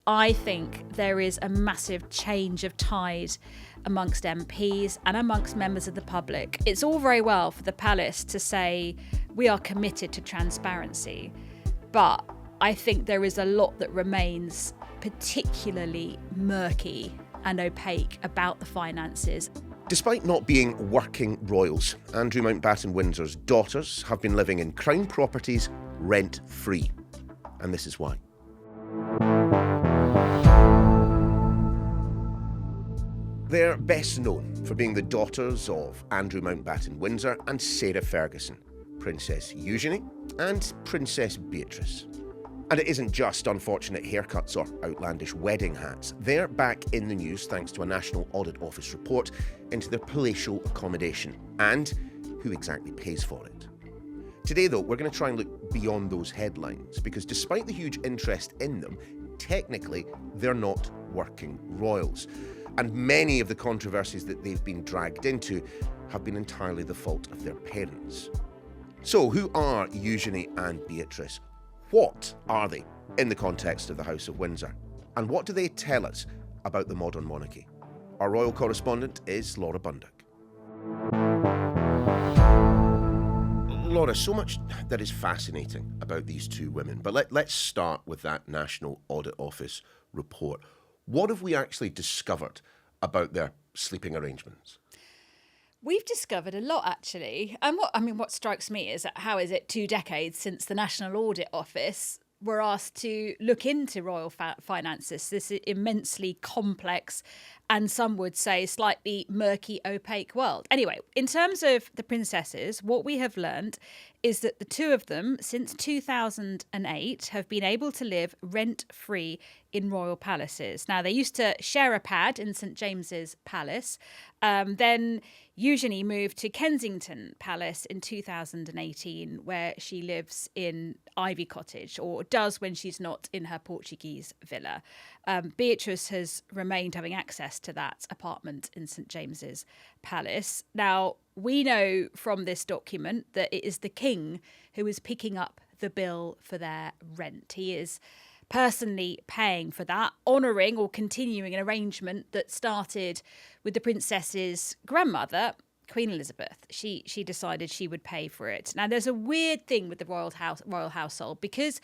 I think there is a massive change of tide amongst MPs and amongst members of the public. It's all very well for the palace to say we are committed to transparency, but I think there is a lot that remains particularly murky and opaque about the finances. Despite not being working royals, Andrew Mountbatten-Windsor's daughters have been living in Crown properties rent-free. And this is why. They're best known for being the daughters of Andrew Mountbatten-Windsor and Sarah Ferguson, Princess Eugenie and Princess Beatrice. And it isn't just unfortunate haircuts or outlandish wedding hats. They're back in the news thanks to a National Audit Office report into their palatial accommodation and who exactly pays for it. Today, though, we're going to try and look beyond those headlines because despite the huge interest in them, technically, they're not working royals. And many of the controversies that they've been dragged into have been entirely the fault of their parents. So, who are Eugenie and Beatrice? What are they in the context of the House of Windsor? And what do they tell us about the modern monarchy? Our royal correspondent is Laura Bundock. Laura, so much that is fascinating about these two women, but let's start with that National Audit Office report. What have we actually discovered about their sleeping arrangements? We've discovered a lot, actually. And what strikes me is that how is it 2 decades since the National Audit Office were asked to look into royal finances, this immensely complex and some would say slightly murky, opaque world. Anyway, in terms of the princesses, what we have learned is that the two of them, since 2008, have been able to live rent-free in royal palaces. Now, they used to share a pad in St James's Palace. Then Eugenie moved to Kensington Palace in 2018, where she lives in Ivy Cottage, or does when she's not in her Portuguese villa. Beatrice has remained having access to that apartment in St James's Palace. Now, we know from this document that it is the king who is picking up the bill for their rent. He is personally paying for that, honouring or continuing an arrangement that started with the princess's grandmother, Queen Elizabeth. She decided she would pay for it. Now, there's a weird thing with the royal household because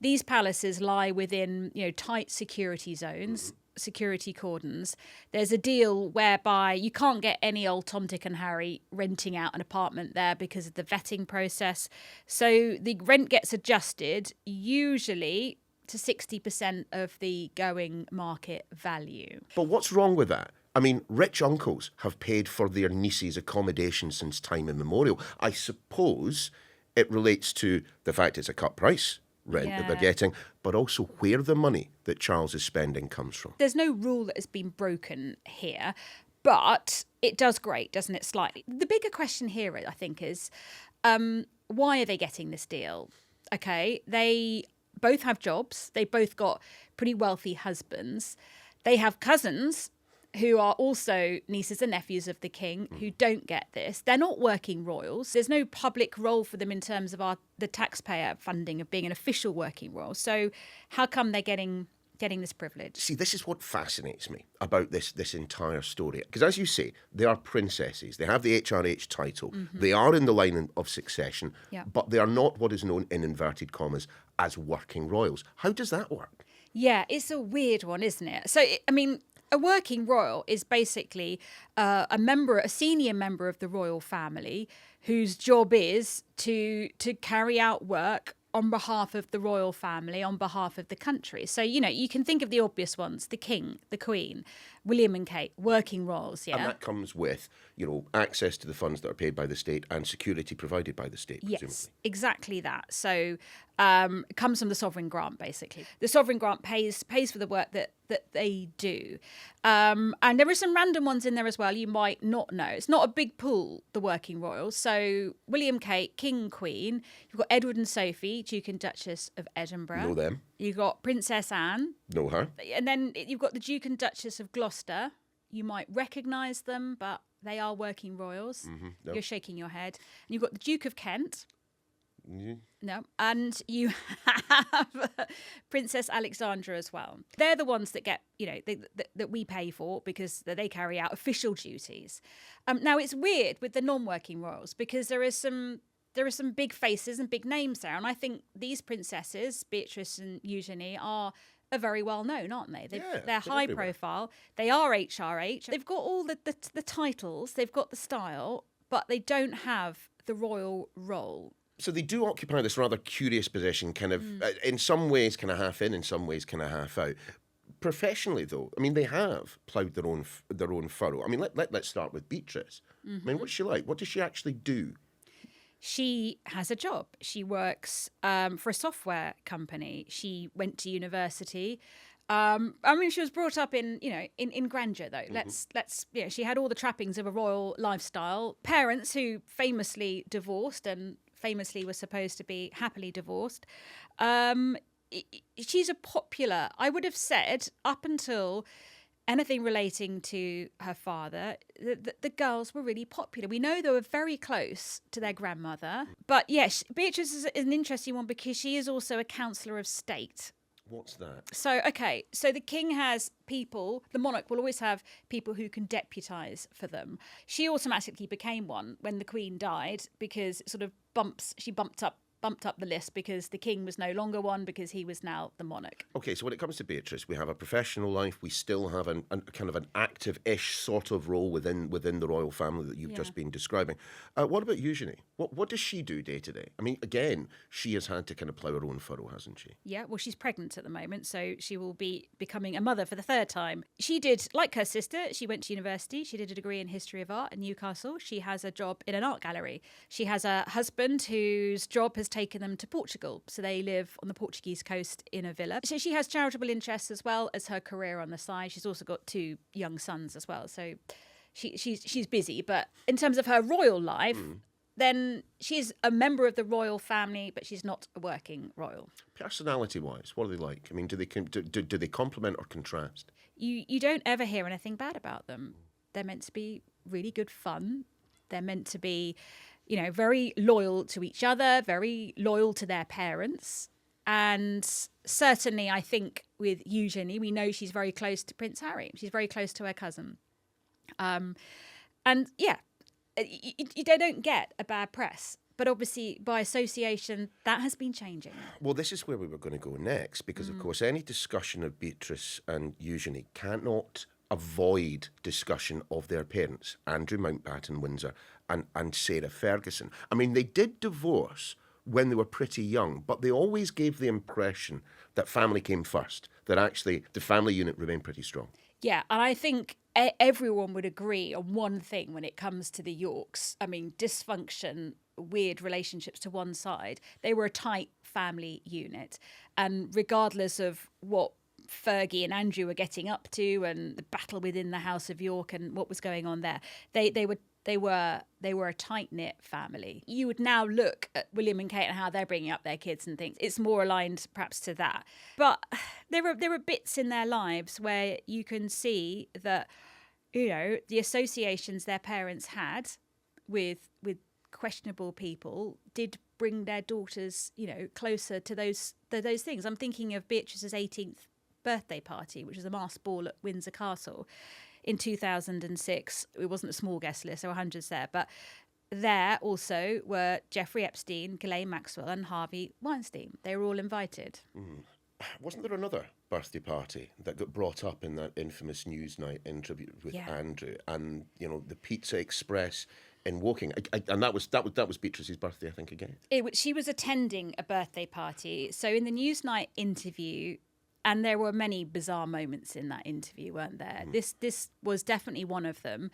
these palaces lie within, tight security zones, security cordons. There's a deal whereby you can't get any old Tom, Dick and Harry renting out an apartment there because of the vetting process. So the rent gets adjusted usually to 60% of the going market value. But what's wrong with that? I mean, rich uncles have paid for their nieces' accommodation since time immemorial. I suppose it relates to the fact it's a cut price rent that they're getting, but also where the money that Charles is spending comes from. There's no rule that has been broken here, but it does grate, doesn't it, slightly? The bigger question here, I think, is why are they getting this deal? Okay, they both have jobs. They both got pretty wealthy husbands. They have cousins who are also nieces and nephews of the king who don't get this. They're not working royals. There's no public role for them in terms of the taxpayer funding of being an official working royal. So how come they're getting this privilege? See, this is what fascinates me about this entire story. Because as you say, they are princesses. They have the HRH title. Mm-hmm. They are in the line of succession, but they are not what is known in inverted commas as working royals. How does that work? Yeah, it's a weird one, isn't it? So, a working royal is basically a senior member of the royal family whose job is to carry out work on behalf of the royal family, on behalf of the country. So, you can think of the obvious ones, the king, the queen, William and Kate, working royals, yeah? And that comes with, access to the funds that are paid by the state and security provided by the state, presumably. Yes, exactly that. So it comes from the sovereign grant, basically. The sovereign grant pays for the work that they do. And there are some random ones in there as well you might not know. It's not a big pool, the working royals. So William, Kate, King, Queen. You've got Edward and Sophie, Duke and Duchess of Edinburgh. Know them. You've got Princess Anne. Know her. And then you've got the Duke and Duchess of Gloucester. You might recognise them, but they are working royals. Mm-hmm. No. You're shaking your head. And you've got the Duke of Kent. No. And you have Princess Alexandra as well. They're the ones that get, that we pay for because they carry out official duties. Now, it's weird with the non-working royals because there are some big faces and big names there. And I think these princesses, Beatrice and Eugenie, are very well known, aren't they? They're high profile. They are HRH. They've got all the titles. They've got the style, but they don't have the royal role. So they do occupy this rather curious position, kind of, in some ways kind of half in some ways kind of half out. Professionally, though, I mean, they have ploughed their own furrow. I mean, let's start with Beatrice. I mean, what's she like? What does she actually do? She has a job. She works for a software company. She went to university. I mean, she was brought up in grandeur, though. Let's she had all the trappings of a royal lifestyle. Parents who famously divorced and famously were supposed to be happily divorced. She's a popular, I would have said, up until anything relating to her father, the girls were really popular. We know they were very close to their grandmother. But yes, Beatrice is an interesting one because she is also a counsellor of state. What's that? So the king has people, the monarch will always have people who can deputise for them. She automatically became one when the queen died because it sort of she bumped up the list because the king was no longer one because he was now the monarch. Okay, so when it comes to Beatrice, we have a professional life. We still have a kind of an active-ish sort of role within the royal family that you've just been describing. What about Eugenie? What does she do day to day? I mean, again, she has had to kind of plough her own furrow, hasn't she? Yeah, well, she's pregnant at the moment, so she will be becoming a mother for the third time. She did, like her sister, she went to university. She did a degree in history of art in Newcastle. She has a job in an art gallery. She has a husband whose job has taken them to Portugal. So they live on the Portuguese coast in a villa. So she has charitable interests as well as her career on the side. She's also got 2 young sons as well. So she's busy. But in terms of her royal life, then she's a member of the royal family, but she's not a working royal. Personality-wise, what are they like? I mean, do they complement or contrast? You don't ever hear anything bad about them. They're meant to be really good fun. They're meant to be, very loyal to each other, very loyal to their parents. And certainly, I think with Eugenie, we know she's very close to Prince Harry. She's very close to her cousin. They don't get a bad press. But obviously, by association, that has been changing. Well, this is where we were going to go next, because, of course, any discussion of Beatrice and Eugenie cannot avoid discussion of their parents, Andrew Mountbatten-Windsor and Sarah Ferguson. I mean, they did divorce when they were pretty young, but they always gave the impression that family came first, that actually the family unit remained pretty strong. Yeah, and I think everyone would agree on one thing when it comes to the Yorks. I mean, dysfunction, weird relationships to one side. They were a tight family unit. And regardless of what Fergie and Andrew were getting up to and the battle within the House of York and what was going on there, they were a tight-knit family. You would now look at William and Kate and how they're bringing up their kids and things. It's more aligned perhaps to that. But there are bits in their lives where you can see that, the associations their parents had with questionable people did bring their daughters, closer to those things. I'm thinking of Beatrice's 18th birthday party, which was a masked ball at Windsor Castle in 2006. It wasn't a small guest list, there were hundreds there, but there also were Jeffrey Epstein, Ghislaine Maxwell and Harvey Weinstein. They were all invited. Wasn't there another birthday party that got brought up in that infamous Newsnight interview with Andrew and, the Pizza Express in Woking? And that was Beatrice's birthday, I think, again. She was attending a birthday party. So in the Newsnight interview, and there were many bizarre moments in that interview, weren't there? This was definitely one of them,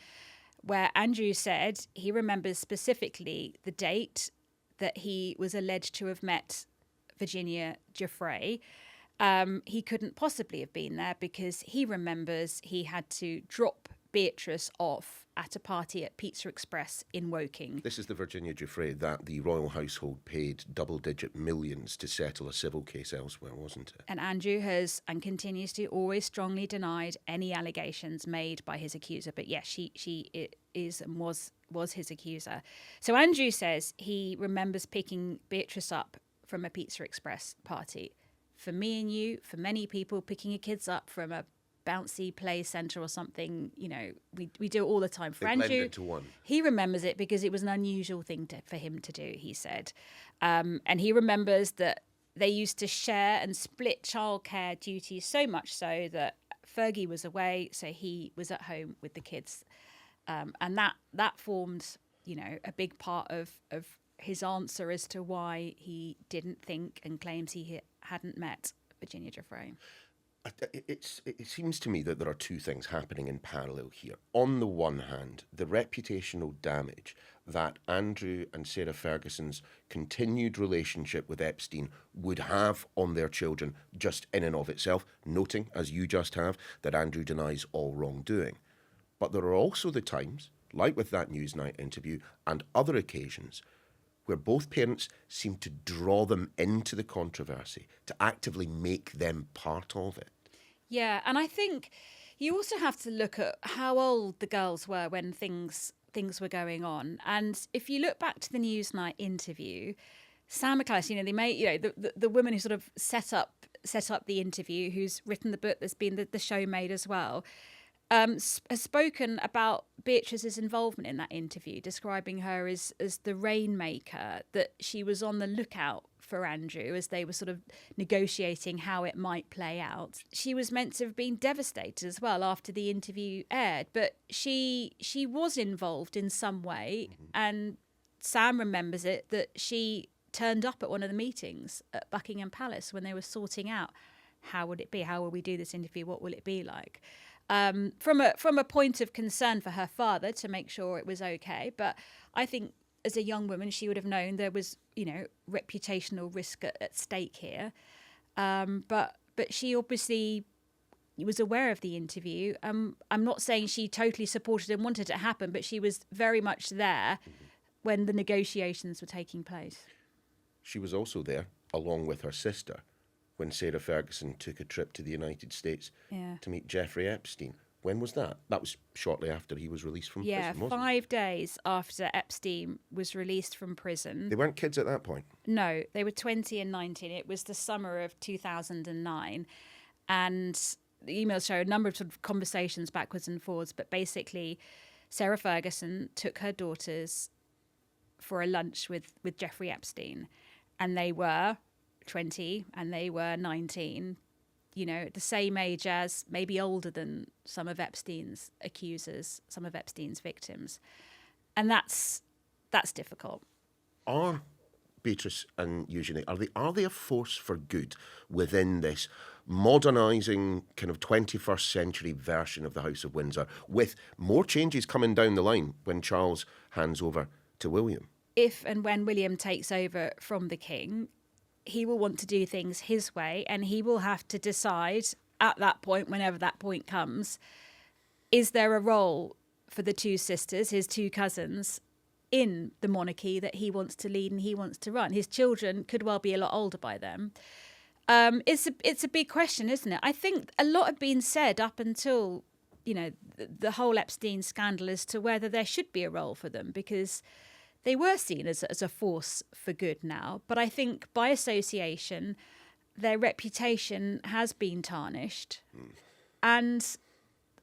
where Andrew said he remembers specifically the date that he was alleged to have met Virginia Giuffre. He couldn't possibly have been there because he remembers he had to drop Beatrice off at a party at Pizza Express in Woking. This is the Virginia Giuffre that the royal household paid double-digit millions to settle a civil case elsewhere, wasn't it? And Andrew has and continues to always strongly denied any allegations made by his accuser. But yes, she is and was his accuser. So Andrew says he remembers picking Beatrice up from a Pizza Express party. For me and you, for many people, picking your kids up from a bouncy play centre or something, we do it all the time. For Andrew, he remembers it because it was an unusual thing for him to do, he said. And he remembers that they used to share and split childcare duties, so much so that Fergie was away, so he was at home with the kids. And that formed, a big part of his answer as to why he didn't think and claims he hadn't met Virginia Giuffre. It seems to me that there are two things happening in parallel here. On the one hand, the reputational damage that Andrew and Sarah Ferguson's continued relationship with Epstein would have on their children just in and of itself, noting, as you just have, that Andrew denies all wrongdoing. But there are also the times, like with that Newsnight interview and other occasions, where both parents seem to draw them into the controversy, to actively make them part of it. Yeah, and I think you also have to look at how old the girls were when things were going on. And if you look back to the Newsnight interview, Sam McAllister, they made, the woman who sort of set up the interview, who's written the book that's been the show made as well, has spoken about Beatrice's involvement in that interview, describing her as the rainmaker, that she was on the lookout for Andrew as they were sort of negotiating how it might play out. She was meant to have been devastated as well after the interview aired, but she was involved in some way, and Sam remembers it that she turned up at one of the meetings at Buckingham Palace when they were sorting out how would it be, how will we do this interview, what will it be like. From a point of concern for her father to make sure it was okay. But I think as a young woman, she would have known there was, reputational risk at stake here. But she obviously was aware of the interview. I'm not saying she totally supported and wanted it to happen, but she was very much there when the negotiations were taking place. She was also there, along with her sister, when Sarah Ferguson took a trip to the United States to meet Jeffrey Epstein. When was that? That was shortly after he was released from prison, wasn't it? 5 days after Epstein was released from prison. They weren't kids at that point? No, they were 20 and 19. It was the summer of 2009. And the emails show a number of sort of conversations backwards and forwards, but basically Sarah Ferguson took her daughters for a lunch with Jeffrey Epstein, and they were 20 and they were 19, the same age as, maybe older than some of Epstein's accusers, some of Epstein's victims. And that's difficult. Are Beatrice and Eugenie, are they a force for good within this modernising kind of 21st century version of the House of Windsor, with more changes coming down the line when Charles hands over to William? If and when William takes over from the King, he will want to do things his way, and he will have to decide at that point, whenever that point comes, is there a role for the two sisters, his two cousins, in the monarchy that he wants to lead and he wants to run? His children could well be a lot older by then. It's a big question, isn't it? I think a lot had been said up until, the whole Epstein scandal as to whether there should be a role for them, because they were seen as a force for good now. But I think by association, their reputation has been tarnished. And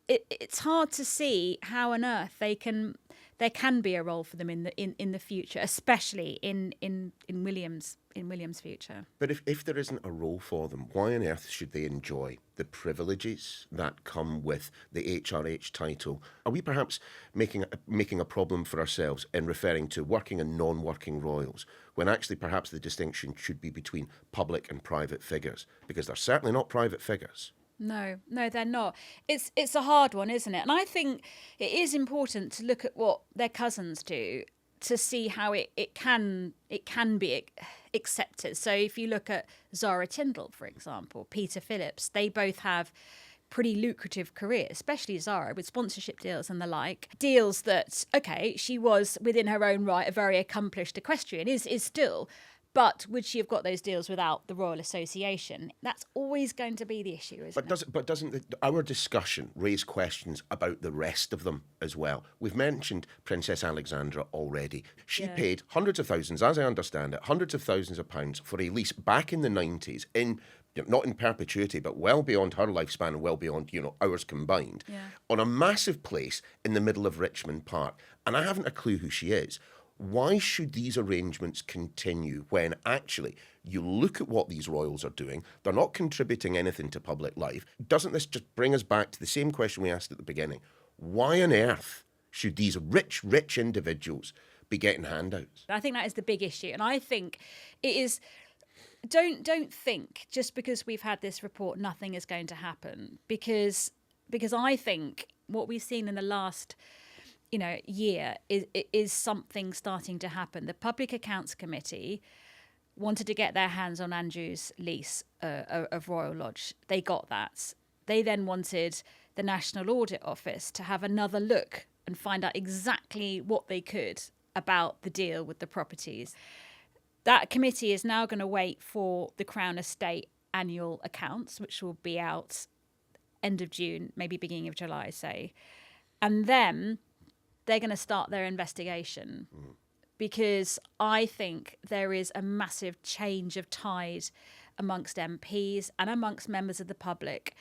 it's hard to see how on earth there can be a role for them in the future, especially in William's future. But if there isn't a role for them, why on earth should they enjoy the privileges that come with the HRH title? Are we perhaps making a problem for ourselves in referring to working and non-working royals, when actually perhaps the distinction should be between public and private figures? Because they're certainly not private figures. No, they're not. It's a hard one, isn't it? And I think it is important to look at what their cousins do to see how it can be accepted. So if you look at Zara Tindall, for example, Peter Phillips, they both have pretty lucrative career, especially Zara, with sponsorship deals and the like. Deals that, okay, she was within her own right a very accomplished equestrian, is still. But would she have got those deals without the Royal Association? That's always going to be the issue, isn't it? But doesn't our discussion raise questions about the rest of them as well? We've mentioned Princess Alexandra already. She paid hundreds of thousands, as I understand it, hundreds of thousands of pounds for a lease back in the 90s, not in perpetuity, but well beyond her lifespan and well beyond, ours combined, on a massive place in the middle of Richmond Park. And I haven't a clue who she is. Why should these arrangements continue when actually you look at what these royals are doing? They're not contributing anything to public life. Doesn't this just bring us back to the same question we asked at the beginning? Why on earth should these rich individuals be getting handouts? I think that is the big issue. And I think it is... Don't think just because we've had this report nothing is going to happen. Because I think what we've seen in the last... year is something starting to happen. The Public Accounts Committee wanted to get their hands on Andrew's lease of Royal Lodge. They got that. They then wanted the National Audit Office to have another look and find out exactly what they could about the deal with the properties. That committee is now going to wait for the Crown Estate annual accounts, which will be out end of June, maybe beginning of July, say. And then they're going to start their investigation because I think there is a massive change of tide amongst MPs and amongst members of the public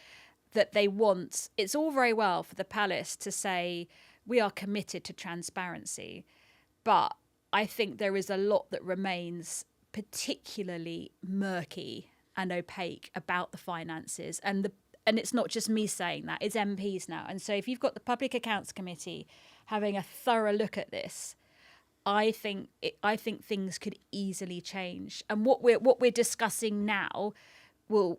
that they want. It's all very well for the palace to say we are committed to transparency, but I think there is a lot that remains particularly murky and opaque about the finances. And it's not just me saying that, it's MPs now. And so if you've got the Public Accounts Committee having a thorough look at this, I think things could easily change. And what we're discussing now will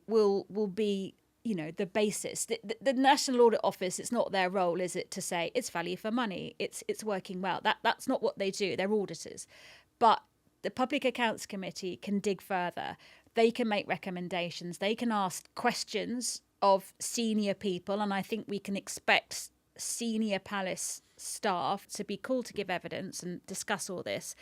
be, the basis. The National Audit Office, it's not their role, is it, to say it's value for money, it's working well. That's not what they do. They're auditors. But the Public Accounts Committee can dig further. They can make recommendations. They can ask questions of senior people, and I think we can expect senior palace staff to be called to give evidence and discuss all this.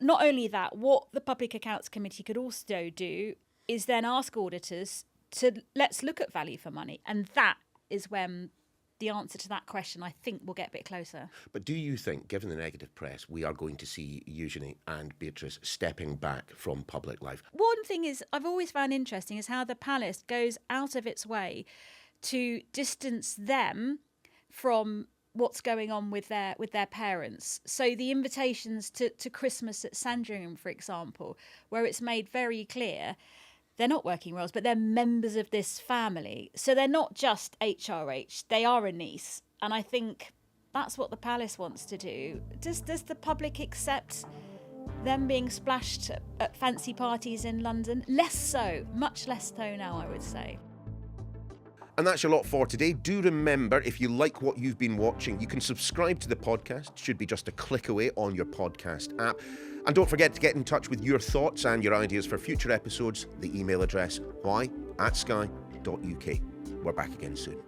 Not only that, what the Public Accounts Committee could also do is then ask auditors to let's look at value for money, and that is when the answer to that question, I think, will get a bit closer. But do you think, given the negative press, we are going to see Eugenie and Beatrice stepping back from public life? One thing is I've always found interesting is how the palace goes out of its way to distance them from what's going on with their parents. So the invitations to Christmas at Sandringham, for example, where it's made very clear they're not working roles, but they're members of this family. So they're not just HRH, they are a niece. And I think that's what the palace wants to do. Does the public accept them being splashed at fancy parties in London? Less so, much less so now, I would say. And that's your lot for today. Do remember, if you like what you've been watching, you can subscribe to the podcast. It should be just a click away on your podcast app. And don't forget to get in touch with your thoughts and your ideas for future episodes. The email address, why@sky.uk. We're back again soon.